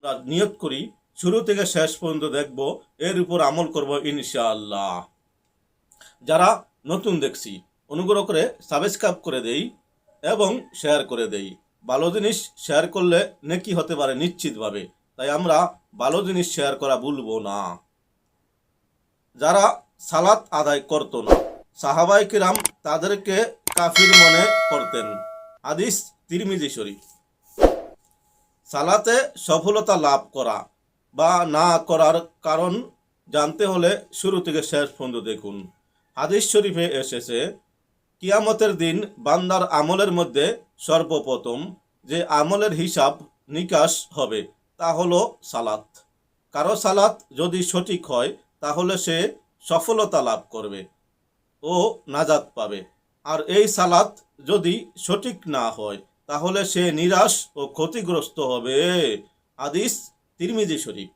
আমরা নিয়ত করি শুরু থেকে শেষ পর্যন্ত দেখব, এর উপর আমল করব ইনশাআল্লাহ। যারা নতুন দেখছি অনুগ্রহ করে সাবস্ক্রাইব করে দেই এবং শেয়ার করে দেই। ভালো জিনিস শেয়ার করলে নেকি হতে পারে নিশ্চিতভাবে, তাই আমরা ভালো জিনিস শেয়ার করা ভুলবো না। যারা সালাত আদায় করত না, সাহাবায়ে কিরাম তাদেরকে কাফির মনে করতেন। হাদিস তিরমিজি শরীফ। সালাতে সফলতা লাভ করা বা না করার কারণ জানতে হলে শুরু থেকে শেষ পর্যন্ত দেখুন। হাদিস শরীফে এসেছে, কিয়ামতের দিন বান্দার আমলের মধ্যে সর্বপ্রথম যে আমলের হিসাব নিকাশ হবে তা হলো সালাত। কারো সালাত যদি সঠিক হয় তাহলে সে সফলতা লাভ করবে ও নাজাত পাবে, আর এই সালাত যদি সঠিক না হয় তাহলে সে নিরাশ ও ক্ষতিগ্রস্ত হবে। হাদিস তিরমিজি শরীফ।